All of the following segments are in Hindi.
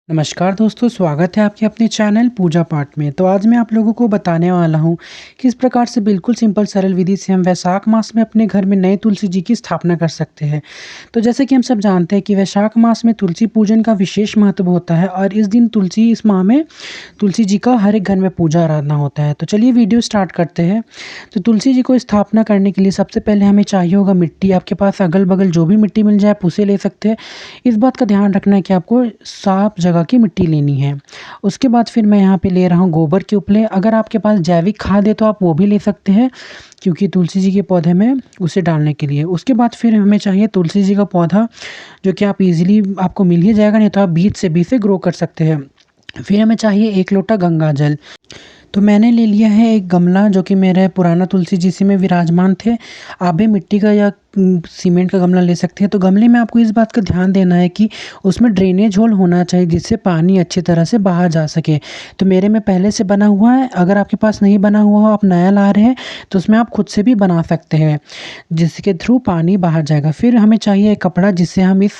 नमस्कार दोस्तों, स्वागत है आपके अपने चैनल पूजा पाठ में। तो आज मैं आप लोगों को बताने वाला हूँ कि इस प्रकार से बिल्कुल सिंपल सरल विधि से हम वैशाख मास में अपने घर में नए तुलसी जी की स्थापना कर सकते हैं। तो जैसे कि हम सब जानते हैं कि वैशाख मास में तुलसी पूजन का विशेष महत्व होता है और इस दिन इस माह में तुलसी जी का हर एक घर में पूजा आराधना होता है। तो चलिए वीडियो स्टार्ट करते हैं। तो तुलसी जी को स्थापना करने के लिए सबसे पहले हमें चाहिए होगा मिट्टी। आपके पास अगल-बगल जो भी मिट्टी मिल जाए आप उसे ले सकते हैं। इस बात का ध्यान रखना है कि आपको साफ जगह की मिट्टी लेनी है। उसके बाद फिर मैं यहाँ पे ले रहा हूँ गोबर के उपले। अगर आपके पास जैविक खाद है तो आप वो भी ले सकते हैं, क्योंकि तुलसी जी के पौधे में उसे डालने के लिए। उसके बाद फिर हमें चाहिए तुलसी जी का पौधा, जो कि आप ईज़िली आपको मिल ही जाएगा, नहीं तो आप बीज से ग्रो कर सकते हैं। फिर हमें चाहिए 1 लोटा गंगा जल। तो मैंने ले लिया है एक गमला, जो कि मेरा पुराना तुलसी जी इसी में विराजमान थे। आप भी मिट्टी का या सीमेंट का गमला ले सकते हैं। तो गमले में आपको इस बात का ध्यान देना है कि उसमें ड्रेनेज होल होना चाहिए, जिससे पानी अच्छी तरह से बाहर जा सके। तो मेरे में पहले से बना हुआ है। अगर आपके पास नहीं बना हुआ हो, आप नया ला रहे हैं, तो उसमें आप खुद से भी बना सकते हैं, जिसके थ्रू पानी बाहर जाएगा। फिर हमें चाहिए एक कपड़ा, जिससे हम इस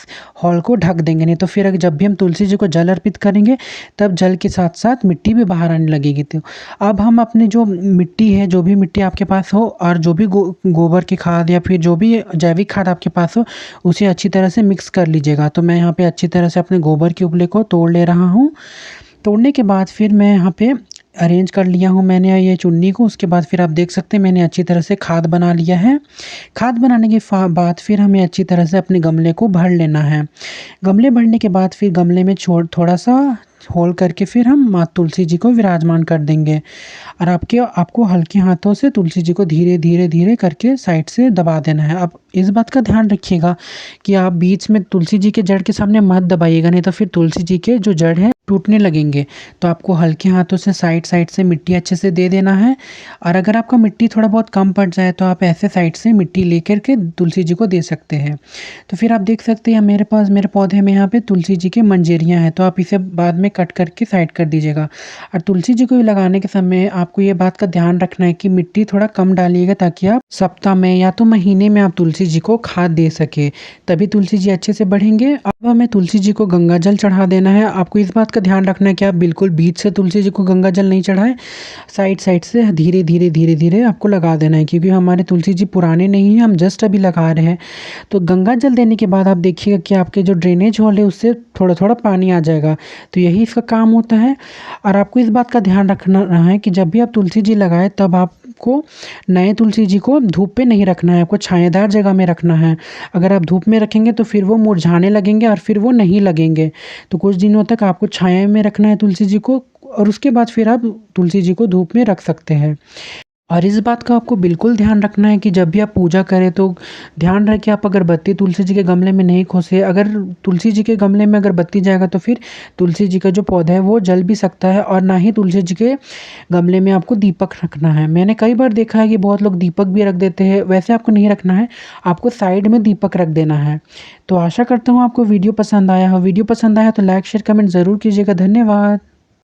हॉल को ढक देंगे। नहीं तो फिर जब भी हम तुलसी जी को जल अर्पित करेंगे, तब जल के साथ साथ मिट्टी भी बाहर आने लगेगी। तो अब हम अपनी जो मिट्टी है, जो भी मिट्टी आपके पास हो, और जो भी गोबर की खाद या फिर जो भी जैविक खाद आपके पास हो, उसे अच्छी तरह से मिक्स कर लीजिएगा। तो मैं यहाँ पे अच्छी तरह से अपने गोबर के उपले को तोड़ ले रहा हूँ। तोड़ने के बाद फिर मैं यहाँ पे अरेंज कर लिया हूँ मैंने ये चुन्नी को। उसके बाद फिर आप देख सकते हैं मैंने अच्छी तरह से खाद बना लिया है। खाद बनाने के बाद फिर हमें अच्छी तरह से अपने गमले को भर लेना है। गमले भरने के बाद फिर गमले में थोड़ा सा होल करके फिर हम माँ तुलसी जी को विराजमान कर देंगे। और आपको हल्के हाथों से तुलसी जी को धीरे धीरे धीरे करके साइड से दबा देना है। अब इस बात का ध्यान रखिएगा कि आप बीच में तुलसी जी के जड़ के सामने मत दबाइएगा, नहीं तो फिर तुलसी जी के जो जड़ है टूटने लगेंगे। तो आपको हल्के हाथों से साइड साइड से मिट्टी अच्छे से दे देना है। और अगर आपका मिट्टी थोड़ा बहुत कम पड़ जाए, तो आप ऐसे साइड से मिट्टी लेकर के तुलसी जी को दे सकते हैं। तो फिर आप देख सकते हैं मेरे पौधे में यहाँ पे तुलसी जी की मंजरियाँ हैं, तो आप इसे बाद में कट करके साइड कर दीजिएगा। और तुलसी जी को लगाने के समय आपको ये बात का ध्यान रखना है कि मिट्टी थोड़ा कम डालिएगा, ताकि आप सप्ताह में या तो महीने में आप तुलसी जी को खाद दे सके, तभी तुलसी जी अच्छे से बढ़ेंगे। अब हमें तुलसी जी को गंगा जल चढ़ा देना है। आपको इस बात का ध्यान रखना है कि आप बिल्कुल बीच से तुलसी जी को गंगा जल नहीं चढ़ाएं, साइड साइड से धीरे धीरे धीरे धीरे आपको लगा देना है, क्योंकि हमारे तुलसी जी पुराने नहीं हैं, हम जस्ट अभी लगा रहे हैं। तो गंगा जल देने के बाद आप देखिएगा कि आपके जो ड्रेनेज होल है, उससे थोड़ा थोड़ा पानी आ जाएगा। तो यही इसका काम होता है। और आपको इस बात का ध्यान रखना है कि जब भी आप तुलसी जी लगाएं, तब आपको नए तुलसी जी को धूप पे नहीं रखना है, आपको छायादार जगह में रखना है। अगर आप धूप में रखेंगे तो फिर वो मुरझाने लगेंगे और फिर वो नहीं लगेंगे। तो कुछ दिनों तक आपको छाया में रखना है तुलसी जी को, और उसके बाद फिर आप तुलसी जी को धूप में रख सकते हैं। और इस बात का आपको बिल्कुल ध्यान रखना है कि जब भी आप पूजा करें, तो ध्यान रहे कि आप अगरबत्ती तुलसी जी के गमले में नहीं खोसे। अगर तुलसी जी के गमले में अगरबत्ती जाएगा, तो फिर तुलसी जी का जो पौधा है वो जल भी सकता है। और ना ही तुलसी जी के गमले में आपको दीपक रखना है। मैंने कई बार देखा है कि बहुत लोग दीपक भी रख देते हैं, वैसे आपको नहीं रखना है, आपको साइड में दीपक रख देना है। तो आशा करता हूँ आपको वीडियो पसंद आया हो। वीडियो पसंद आया तो लाइक शेयर कमेंट ज़रूर कीजिएगा। धन्यवाद।